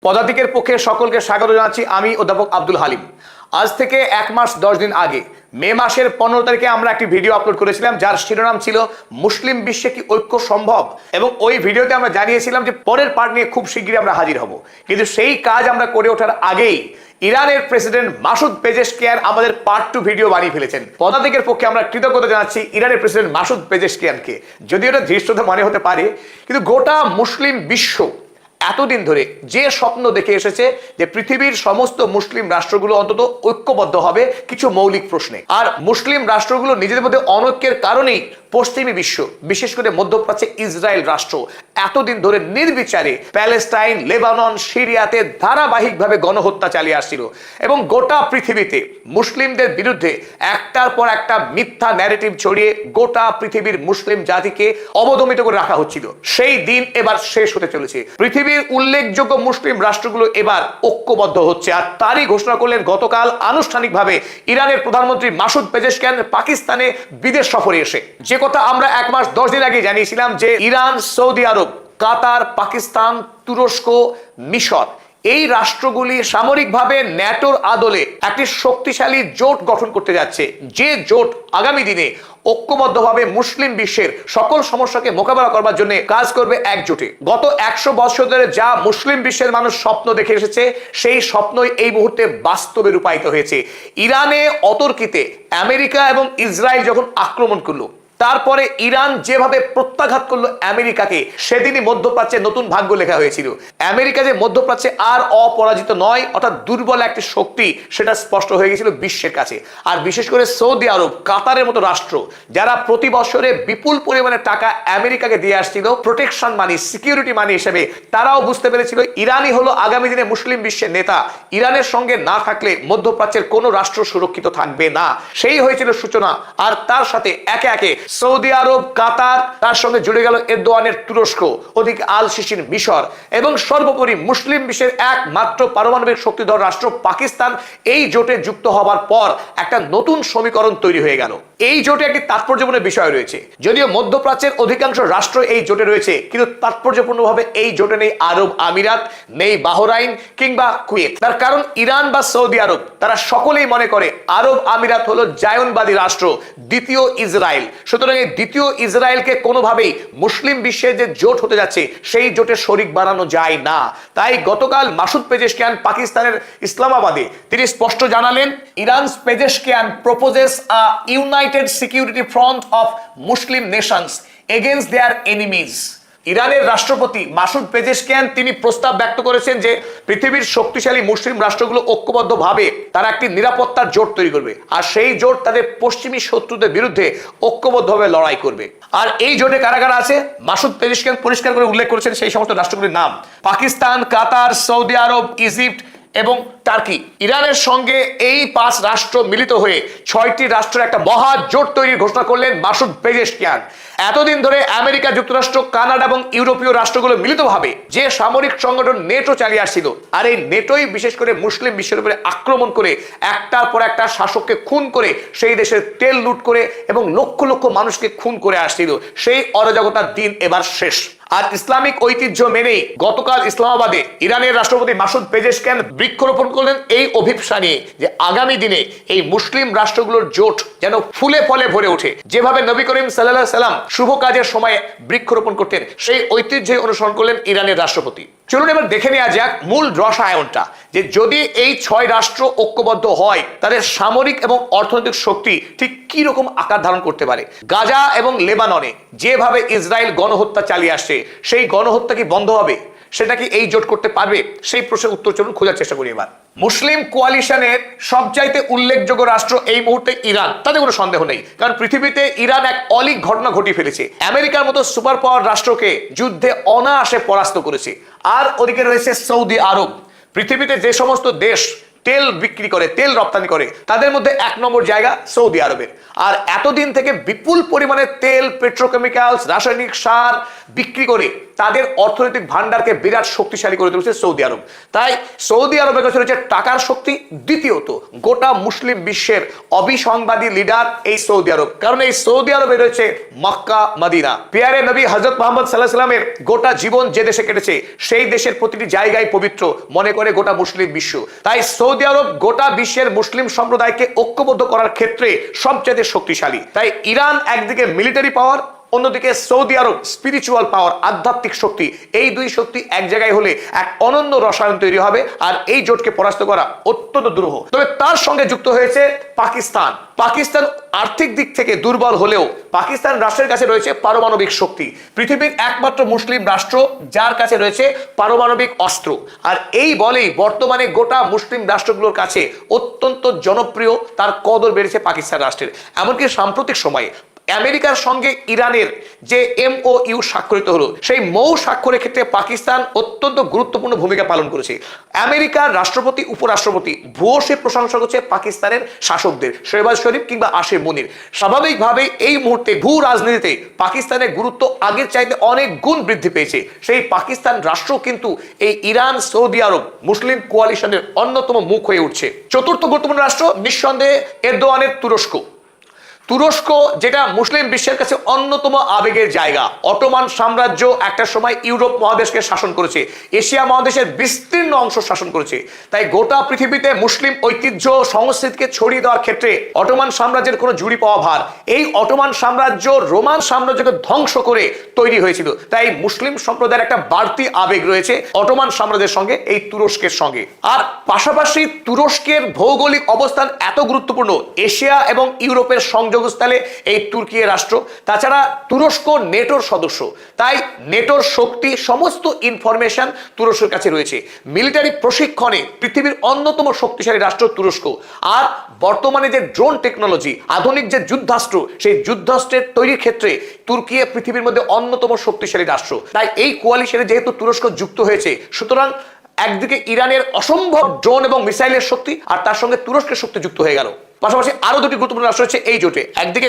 পদাতিকের পক্ষে সকলকে স্বাগত জানাচ্ছি। আমি অধ্যাপক আব্দুল হালিম। আজ থেকে 1 মাস 10 দিন আগে মে মাসের 15 তারিখে আমরা একটি ভিডিও আপলোড করেছিলাম, যার শিরোনাম ছিল মুসলিম বিশ্বে কি ঐক্য সম্ভব, এবং ওই ভিডিওতে আমরা জানিয়েছিলাম যে পরের পার্ট নিয়ে খুব শীঘ্রই আমরা হাজির হব। কিন্তু সেই কাজ আমরা করে ওঠার আগেই ইরানের প্রেসিডেন্ট মাসুদ পেজেশকিয়ান আমাদের পার্ট 2 ভিডিও বানিয়ে ফেলেছেন। পদাতিকের পক্ষে আমরা কৃতজ্ঞতা জানাচ্ছি ইরানের প্রেসিডেন্ট মাসুদ পেজেশকিয়ানকে। যদিও এটা ধৃষ্টতা মনে হতে পারে, কিন্তু গোটা মুসলিম বিশ্ব এতদিন ধরে যে স্বপ্ন দেখে এসেছে যে পৃথিবীর সমস্ত মুসলিম রাষ্ট্রগুলো অন্তত ঐক্যবদ্ধ হবে কিছু মৌলিক প্রশ্নে, আর মুসলিম রাষ্ট্রগুলো নিজেদের মধ্যে অনৈক্যের কারণেই পশ্চিমী বিশ্ব, বিশেষ করে মধ্যপ্রাচ্যে ইসরায়েল রাষ্ট্র এতদিন ধরে নির্বিচারে প্যালেস্টাইন, লেবানন, সিরিয়াতে ধারাবাহিকভাবে গণহত্যা চালিয়ে আসছিল, এবং গোটা পৃথিবীতে মুসলিমদের বিরুদ্ধে একটার পর একটা মিথ্যা ন্যারেটিভ ছড়িয়ে গোটা পৃথিবীর মুসলিম জাতিকে অবদমিত করে রাখা হচ্ছিল। সেই দিন এবার শেষ হতে চলেছে। পৃথিবীর উল্লেখযোগ্য মুসলিম রাষ্ট্রগুলো এবার ঐক্যবদ্ধ হচ্ছে, আর তারই ঘোষণা করলেন গতকাল আনুষ্ঠানিকভাবে ইরানের প্রধানমন্ত্রী মাসুদ পেজেশকিয়ান পাকিস্তানে বিদেশ সফরে এসে। যে কথা আমরা 1 মাস 10 দিন আগে জানিয়েছিলাম যে ইরান, সৌদি আরব, কাতার, পাকিস্তান, তুরস্ক, মিশর এই রাষ্ট্রগুলি সামরিকভাবে ন্যাটোর আদলে একটি শক্তিশালী জোট গঠন করতে যাচ্ছে, যে জোট আগামী দিনে ঐক্যবদ্ধভাবে মুসলিম বিশ্বের সকল সমস্যাকে মোকাবেলা করবার জন্য কাজ করবে একজোটে। গত 100 বছর ধরে যা মুসলিম বিশ্বের মানুষ স্বপ্ন দেখে এসেছে, সেই স্বপ্নই এই মুহূর্তে বাস্তবে রূপায়িত হয়েছে। ইরানে অতর্কিতে আমেরিকা এবং ইসরায়েল যখন আক্রমণ করলো, তারপরে ইরান যেভাবে প্রত্যাঘাত করলো আমেরিকাকে, সেদিনই মধ্যপ্রাচ্যে নতুন ভাগ্য লেখা হয়েছিল। আমেরিকা যে মধ্যপ্রাচ্যে আর অপরাজিত নয়, অর্থাৎ দুর্বল একটি শক্তি, সেটা স্পষ্ট হয়ে গেছিল বিশ্বের কাছে। আর বিশেষ করে সৌদি আরব, কাতারের মতো রাষ্ট্র, যারা প্রতি বছরে বিপুল পরিমাণে টাকা আমেরিকাকে দিয়ে আসছিল প্রোটেকশন মানি, সিকিউরিটি মানি হিসেবে, তারাও বুঝতে পেরেছিল ইরানই হলো আগামী দিনে মুসলিম বিশ্বের নেতা। ইরানের সঙ্গে না থাকলে মধ্যপ্রাচ্যের কোনো রাষ্ট্র সুরক্ষিত থাকবে না। সেই হয়েছিল সূচনা। আর তার সাথে একে একে সৌদি আরব, কাতার, তার সঙ্গে জুড়ে গেল এরদোয়ানের তুরস্ক, ওদিকে আল সিসির মিশর, এবং সর্বোপরি মুসলিম বিশ্বের একমাত্র পারমাণবিক শক্তিধর রাষ্ট্র পাকিস্তান এই জোটে যুক্ত হবার পর একটা নতুন সমীকরণ তৈরি হয়ে গেল। এই জোটে একটি তাৎপর্যপূর্ণ বিষয় রয়েছে। যদিও মধ্যপ্রাচ্যের অধিকাংশ রাষ্ট্র এই জোটে রয়েছে, কিন্তু তাৎপর্যপূর্ণভাবে এই জোটে নেই আরব আমিরাত, নেই বাহরাইন কিংবা কুয়েত। তার কারণ ইরান বা সৌদি আরব তারা সকলেই মনে করে আরব আমিরাত হলো জায়নবাদী রাষ্ট্র, দ্বিতীয় ইসরায়েল। সুতরাং এই দ্বিতীয় ইসরায়েলকে কোনোভাবেই মুসলিম বিশ্বে যে জোট হতে যাচ্ছে সেই জোটে শরিক বানানো যায় না। তাই গতকাল মাসুদ পেজেশকিয়ান পাকিস্তানের ইসলামাবাদে তিনি স্পষ্ট জানালেন, Iran Pezeshkian proposes a united security front of Muslim nations against their enemies. ইরানের রাষ্ট্রপতি মাসুদ পেজেশকিয়ান তিনি প্রস্তাব ব্যক্ত করেছেন যে পৃথিবীর শক্তিশালী মুসলিম রাষ্ট্রগুলো ঐক্যবদ্ধভাবে তারা একটি নিরাপত্তার জোট তৈরি করবে, আর সেই জোট তাদের পশ্চিমী শত্রুদের বিরুদ্ধে ঐক্যবদ্ধভাবে লড়াই করবে। আর এই জোটে কারা কারা আছে মাসুদ পেজেশকিয়ান পরিষ্কার করে উল্লেখ করেছেন সেই সমস্ত রাষ্ট্রগুলির নাম: পাকিস্তান, কাতার, সৌদি আরব, ইজিপ্ট এবং টার্কি। ইরানের সঙ্গে এই 5 রাষ্ট্র মিলিত হয়ে 6টি রাষ্ট্রের একটা মহা জোট তৈরির ঘোষণা করলেন মাসুদ পেজেশকিয়ান। এতদিন ধরে আমেরিকা যুক্তরাষ্ট্র, কানাডা এবং ইউরোপীয় রাষ্ট্রগুলো মিলিতভাবে যে সামরিক সংগঠন নেটো চালিয়ে আসছিল, আর এই নেটোই বিশেষ করে মুসলিম বিশ্বের উপরে আক্রমণ করে একটার পর একটা শাসককে খুন করে সেই দেশের তেল লুট করে এবং লক্ষ লক্ষ মানুষকে খুন করে আসছিল। সেই অরাজকতার দিন এবার শেষ। আর ইসলামিক ঐতিহ্য মেনেই গতকাল ইসলামাবাদে ইরানের রাষ্ট্রপতি মাসুদ পেজেশকিয়ান বৃক্ষরোপণ করলেন এই অভিপ্সা নিয়ে যে আগামী দিনে এই মুসলিম রাষ্ট্রগুলোর জোট যেন ফুলে ফলে ভরে ওঠে। যেভাবে নবী করিম সাল্লাল্লাহু আলাইহি সাল্লাম শুভ কাজের সময় বৃক্ষরোপণ করতেন, সেই ঐতিহ্যই অনুসরণ করলেন ইরানের রাষ্ট্রপতি। চলুন এবার দেখে নেওয়া যাক মূল রসায়নটা, যে যদি এই 6 রাষ্ট্র ঐক্যবদ্ধ হয় তাদের সামরিক এবং অর্থনৈতিক শক্তি ঠিক কি রকম আকার ধারণ করতে পারে। গাজা এবং লেবাননে যেভাবে ইসরায়েল গণহত্যা চালিয়ে আসছে, সেই গণহত্যা কি বন্ধ হবে? সেটা কি এই জোট করতে পারবে? সেই প্রশ্নের উত্তর চলুন খোঁজার চেষ্টা করি এবার। মুসলিম কোয়ালিশনের সবচাইতে উল্লেখযোগ্য রাষ্ট্র এই মুহূর্তে ইরান, তাতে কোনো সন্দেহ নেই, কারণ পৃথিবীতে ইরান এক অলিক ঘটনা ঘটিয়ে ফেলেছে। আমেরিকার মতো সুপার পাওয়ার রাষ্ট্রকে যুদ্ধে অনায়াসে পরাস্ত করেছে। আর ওদিকে রয়েছে সৌদি আরব। পৃথিবীতে যে সমস্ত দেশ তেল বিক্রি করে, তেল রপ্তানি করে, তাদের মধ্যে 1 নম্বর জায়গা সৌদি আরবের। আর এতদিন থেকে বিপুল পরিমাণে তেল, পেট্রোকেমিক্যালস, রাসায়নিক সার বিক্রি করে তাদের অর্থনৈতিক ভান্ডারকে বিরাট শক্তিশালী করে তুলেছে সৌদি আরব। তাই সৌদি আরবের কাছে রয়েছে টাকার শক্তি, দ্বিতীয়ত গোটা মুসলিম বিশ্বের অবিসংবাদী লিডার এই সৌদি আরব, কারণ এই সৌদি আরবে রয়েছে মক্কা মদিনা। পিয়ারে নবী হযরত মুহাম্মদ সাল্লাল্লাহু আলাইহি ওয়াসাল্লামের গোটা জীবন যে দেশে কেটেছে সেই দেশের প্রতিটি জায়গায় পবিত্র মনে করে গোটা মুসলিম বিশ্ব। তাই সৌদি আরব গোটা বিশ্বের মুসলিম সম্প্রদায়কে ঐক্যবদ্ধ করার ক্ষেত্রে সবচেয়ে শক্তিশালী। তাই ইরান একদিকে মিলিটারি পাওয়ার, অন্যদিকে সৌদি আরব স্পিরিচুয়াল পাওয়ার, আধ্যাত্মিক শক্তি, এই দুই শক্তি এক জায়গায় হলে এক অনন্য রসায়ন তৈরি হবে, আর এই জোটকে পরাস্ত করা অত্যন্ত দুরূহ। তবে তার সঙ্গে যুক্ত হয়েছে পাকিস্তান। পাকিস্তান আর্থিক দিক থেকে দুর্বল হলেও পাকিস্তান রাষ্ট্রের কাছে রয়েছে পারমাণবিক শক্তি, পৃথিবীর একমাত্র মুসলিম রাষ্ট্র যার কাছে রয়েছে পারমাণবিক অস্ত্র। আর এই বলেই বর্তমানে গোটা মুসলিম রাষ্ট্রগুলোর কাছে অত্যন্ত জনপ্রিয়, তার কদর বেড়েছে পাকিস্তান রাষ্ট্রের। এমনকি সাম্প্রতিক সময়ে আমেরিকার সঙ্গে ইরানের যে MOU স্বাক্ষরিত হলো, সেই মৌ স্বাক্ষরের ক্ষেত্রে পাকিস্তান অত্যন্ত গুরুত্বপূর্ণ ভূমিকা পালন করেছে। আমেরিকার রাষ্ট্রপতি, উপরাষ্ট্রপতি ভূয়সী প্রশংসা করছে পাকিস্তানের শাসকদের, শেহবাজ শরীফ কিংবা আসিফ মুনির। স্বাভাবিকভাবে এই মুহূর্তে ভূ রাজনীতিতে পাকিস্তানের গুরুত্ব আগের চাইতে অনেক গুণ বৃদ্ধি পেয়েছে। সেই পাকিস্তান রাষ্ট্র কিন্তু এই ইরান, সৌদি আরব মুসলিম কোয়ালিশনের অন্যতম মুখ হয়ে উঠছে। চতুর্থ গুরুত্বপূর্ণ রাষ্ট্র নিঃসন্দেহে এরদোয়ানের তুরস্ক। তুরস্ক যেটা মুসলিম বিশ্বের কাছে অন্যতম আবেগের জায়গা। অটোমান সাম্রাজ্য একটা সময় ইউরোপ মহাদেশকে শাসন করেছে, এশিয়া মহাদেশের বিস্তীর্ণ অংশ শাসন করেছে। তাই গোটা পৃথিবীতে মুসলিম ঐতিহ্য সংস্কৃতিকে ছড়িয়ে দেওয়ার ক্ষেত্রে অটোমান সাম্রাজ্যের কোনো জুড়ি পাওয়া ভার। এই অটোমান সাম্রাজ্য রোমান সাম্রাজ্যকে ধ্বংস করে তৈরি হয়েছিল। তাই মুসলিম সম্প্রদায়ের একটা বাড়তি আবেগ রয়েছে অটোমান সাম্রাজ্যের সঙ্গে, এই তুরস্কের সঙ্গে। আর পাশাপাশি তুরস্কের ভৌগোলিক অবস্থান এত গুরুত্বপূর্ণ, এশিয়া এবং ইউরোপের সংযোগ স্থলে এই তুর্কি রাষ্ট্র। তাছাড়া তুরস্ক নেটোর সদস্য, তাই নেটোর শক্তি, সমস্ত ইনফরমেশন তুরস্কের কাছে রয়েছে। মিলিটারি প্রশিক্ষণে পৃথিবীর অন্যতম শক্তিশালী রাষ্ট্র তুরস্ক। আর বর্তমানে যে ড্রোন টেকনোলজি, আধুনিক যে যুদ্ধাস্ত্র, সেই যুদ্ধাস্ত্রের তৈরির ক্ষেত্রে তুর্কি পৃথিবীর মধ্যে অন্যতম শক্তিশালী রাষ্ট্র। তাই এই কোয়ালিশনে যেহেতু তুরস্ক যুক্ত হয়েছে, সুতরাং একদিকে ইরানের অসম্ভব ড্রোন এবং মিসাইলের শক্তি, আর তার সঙ্গে তুরস্কের শক্তি যুক্ত হয়ে গেল। পাশাপাশি আরো দুটি গুরুত্বপূর্ণ রাষ্ট্র হচ্ছে এই জোটে। একদিকে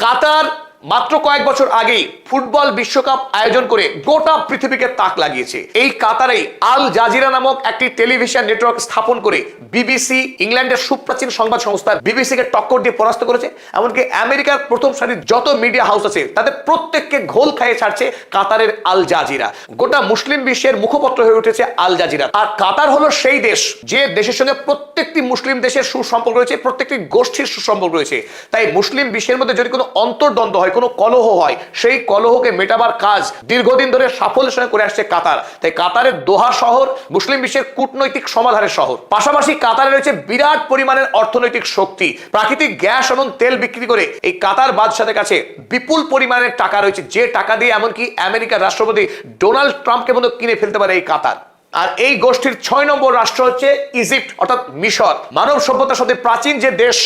কাতার মাত্র কয়েক বছর আগেই ফুটবল বিশ্বকাপ আয়োজন করে গোটা পৃথিবীকে তাক লাগিয়েছে। এই কাতারেই আল জাজিরা নামক একটি টেলিভিশন নেটওয়ার্ক স্থাপন করে বিবিসি, ইংল্যান্ডের সুপ্রাচীন সংবাদ সংস্থা বিবিসিকে টক্কর দিয়ে পরাস্ত করেছে। এমনকি আমেরিকার প্রথম সারির যত মিডিয়া হাউস আছে তাদের প্রত্যেককে ঘোল খাইয়ে ছাড়ছে কাতারের আল জাজিরা। গোটা মুসলিম বিশ্বের মুখপত্র হয়ে উঠেছে আল জাজিরা। আর কাতার হলো সেই দেশ যে দেশের সঙ্গে প্রত্যেকটি মুসলিম দেশের সুসম্পর্ক রয়েছে, প্রত্যেকটি গোষ্ঠীর সুসম্পর্ক রয়েছে। তাই মুসলিম বিশ্বের মধ্যে যদি কোনো অন্তর্দ্বন্দ্ব হয়, কোনো কলহ হয়, সেই কলহকে মেটাবার কাজ দীর্ঘদিন ধরে সাফল্যের সঙ্গে করে আসছে কাতার। তাই কাতারের দোহা শহর মুসলিম বিশ্বের কূটনৈতিক সমাধানের শহর। পাশাপাশি কাতারে রয়েছে বিরাট পরিমাণের অর্থনৈতিক শক্তি। প্রাকৃতিক গ্যাস এবং তেল বিক্রি করে এই কাতার বাদশাদের কাছে বিপুল পরিমাণের টাকা রয়েছে, যে টাকা দিয়ে এমনকি আমেরিকার রাষ্ট্রপতি ডোনাল্ড ট্রাম্পকে মতো কিনে ফেলতে পারে এই কাতার। আর এই গোষ্ঠীর 6 নম্বর রাষ্ট্র হচ্ছে ইজিপ্ট, অর্থাৎ মিশর। মানব সভ্যতার সাথে প্রাচীন যে দেশ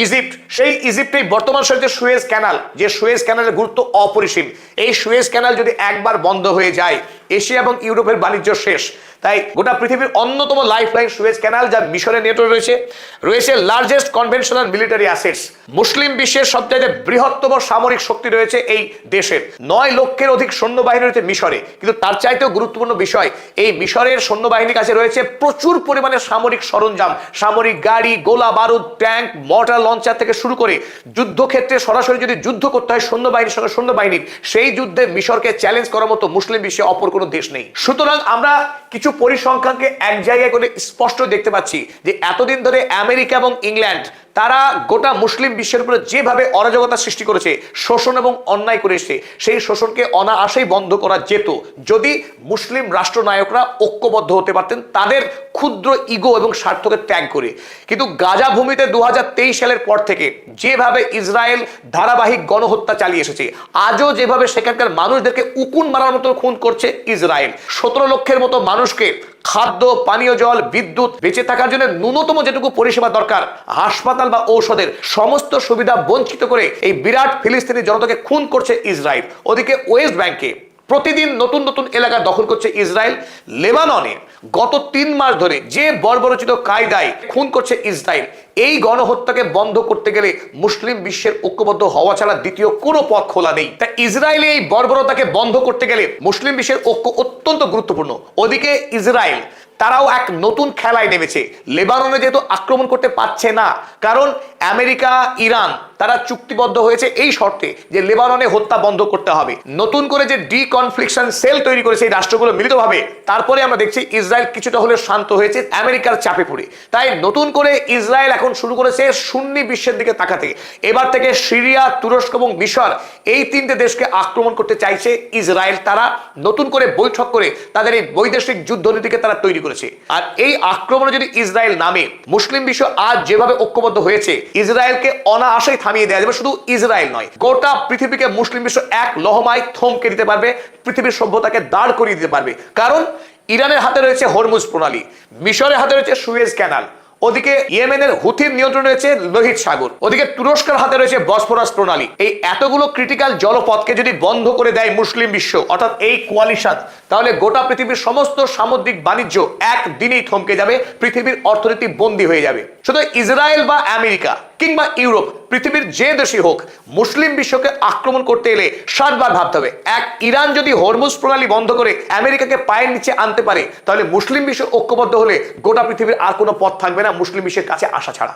ইজিপ্ট, সেই ইজিপ্টেই বর্তমান যে সুয়েজ ক্যানাল, যে সুয়েজ ক্যানালের গুরুত্ব অপরিসীম। এই সুয়েজ ক্যানাল যদি একবার বন্ধ হয়ে যায়, এশিয়া এবং ইউরোপের বাণিজ্য শেষ। তাই গোটা পৃথিবীর অন্যতম লাইফ লাইন সুয়েজ ক্যানাল, যা মিশরের নেটওয়ার্ক রয়েছে লার্জেস্ট কনভেনশনাল মিলিটারি অ্যাসেটস। মুসলিম বিশ্বের সবচেয়ে বৃহত্তম সামরিক শক্তি রয়েছে এই দেশের। 9 লক্ষের অধিক সৈন্যবাহিনী রয়েছে মিশরে। কিন্তু তার চাইতেও গুরুত্বপূর্ণ বিষয়, এই মিশরের সৈন্যবাহিনীর কাছে রয়েছে প্রচুর পরিমাণে সামরিক সরঞ্জাম, সামরিক গাড়ি, গোলা বারুদ, ট্যাঙ্ক, মর্টার লঞ্চার থেকে শুরু করে যুদ্ধক্ষেত্রে সরাসরি যদি যুদ্ধ করতে হয় সৈন্যবাহিনীর সঙ্গে সৈন্যবাহিনীর, সেই যুদ্ধে মিশরকে চ্যালেঞ্জ করার মতো মুসলিম বিশ্বে অপর কোনো দেশ নেই। সুতরাং আমরা কিছু পরিসংখ্যানকে এক জায়গায় করে স্পষ্ট দেখতে পাচ্ছি যে এতদিন ধরে আমেরিকা এবং ইংল্যান্ড তারা গোটা মুসলিম বিশ্বের উপরে যেভাবে অরাজকতা সৃষ্টি করেছে, শোষণ এবং অন্যায় করে এসেছে, সেই শোষণকে অনায়াসেই বন্ধ করা যেত যদি মুসলিম রাষ্ট্রনায়করা ঐক্যবদ্ধ হতে পারতেন তাদের ক্ষুদ্র ইগো এবং স্বার্থকে ত্যাগ করে। কিন্তু গাজা ভূমিতে 2023 সালের পর থেকে যেভাবে ইসরায়েল ধারাবাহিক গণহত্যা চালিয়ে এসেছে, আজও যেভাবে সেখানকার মানুষদেরকে উকুন মারার মতো খুন করছে ইসরায়েল, 17 লক্ষের মতো মানুষকে খাদ্য, পানীয় জল, বিদ্যুৎ, বেঁচে থাকার জন্য ন্যূনতম যেটুকু পরিষেবা দরকার, হাসপাতাল বা ঔষধের সমস্ত সুবিধা বঞ্চিত করে এই বিরাট ফিলিস্তিনি জনতাকে খুন করছে ইসরায়েল। ওদিকে ওয়েস্ট ব্যাংকে প্রতিদিন নতুন নতুন এলাকা দখল করছে ইসরায়েল। লেবাননে গত 3 মাস ধরে যে বর্বরচিত কায়দায় খুন করছে ইসরায়েল, এই গণহত্যাকে বন্ধ করতে গেলে মুসলিম বিশ্বের ঐক্যবদ্ধ হওয়া ছাড়া দ্বিতীয় কোনো পথ খোলা নেই। তাই ইসরায়েলে এই বর্বরতাকে বন্ধ করতে গেলে মুসলিম বিশ্বের ঐক্য অত্যন্ত গুরুত্বপূর্ণ। ওদিকে ইসরায়েল তারাও এক নতুন খেলায় নেমেছে। লেবাননে যেহেতু আক্রমণ করতে পারছে না, কারণ আমেরিকা ইরান তারা চুক্তিবদ্ধ হয়েছে এই শর্তে যে লেবাননে হত্যা বন্ধ করতে হবে। নতুন করে যে ডিকনফ্লিকশন সেল তৈরি করেছে এই রাষ্ট্রগুলো মিলিতভাবে, তারপরে আমরা দেখছি ইসরায়েল কিছুটা হলে শান্ত হয়েছে আমেরিকার চাপে পড়ে। তাই নতুন করে ইসরায়েল এখন শুরু করেছে সুন্নি বিশ্বের দিকে তাকাতে। এবার থেকে সিরিয়া, তুরস্ক এবং মিশর এই 3টে দেশকে আক্রমণ করতে চাইছে ইসরায়েল। তারা নতুন করে বৈঠক করে তাদের এই বৈদেশিক যুদ্ধনীতিকে তারা তৈরি করেছে। আর এই আক্রমণে যদি ইসরায়েল নামে, মুসলিম বিশ্ব আজ যেভাবে ঐক্যবদ্ধ হয়েছে, ইসরায়েলকে অনায়াসেই থামিয়ে দেওয়া যাবে। শুধু ইসরায়েল নয়, গোটা পৃথিবীকে মুসলিম বিশ্ব এক লহমায় থমকে দিতে পারবে, পৃথিবীর সভ্যতাকে দাঁড় করিয়ে দিতে পারবে। কারণ ইরানের হাতে রয়েছে হরমুজ প্রণালী, মিশরের হাতে রয়েছে সুয়েজ ক্যানাল, ওদিকে ইয়েমেনের হুথির নিয়ন্ত্রণে রয়েছে লোহিত সাগর, ওদিকে তুরস্কের হাতে রয়েছে বসফরাস প্রণালী। এই এতগুলো ক্রিটিক্যাল জলপথকে যদি বন্ধ করে দেয় মুসলিম বিশ্ব, অর্থাৎ এই কোয়ালিশন, তাহলে গোটা পৃথিবীর সমস্ত সামুদ্রিক বাণিজ্য একদিনেই থমকে যাবে, পৃথিবীর অর্থনীতি বন্দী হয়ে যাবে। শুধু ইসরায়েল বা আমেরিকা কিংবা ইউরোপ, পৃথিবীর যে দেশই হোক, মুসলিম বিশ্বকে আক্রমণ করতে এলে 7 বার ভাবতে হবে। এক ইরান যদি হরমুজ প্রণালী বন্ধ করে আমেরিকাকে পায়ের নিচে আনতে পারে, তাহলে মুসলিম বিশ্ব ঐক্যবদ্ধ হলে গোটা পৃথিবীর আর কোনো পথ থাকবে না মুসলিম বিশ্বের কাছে আসা ছাড়া।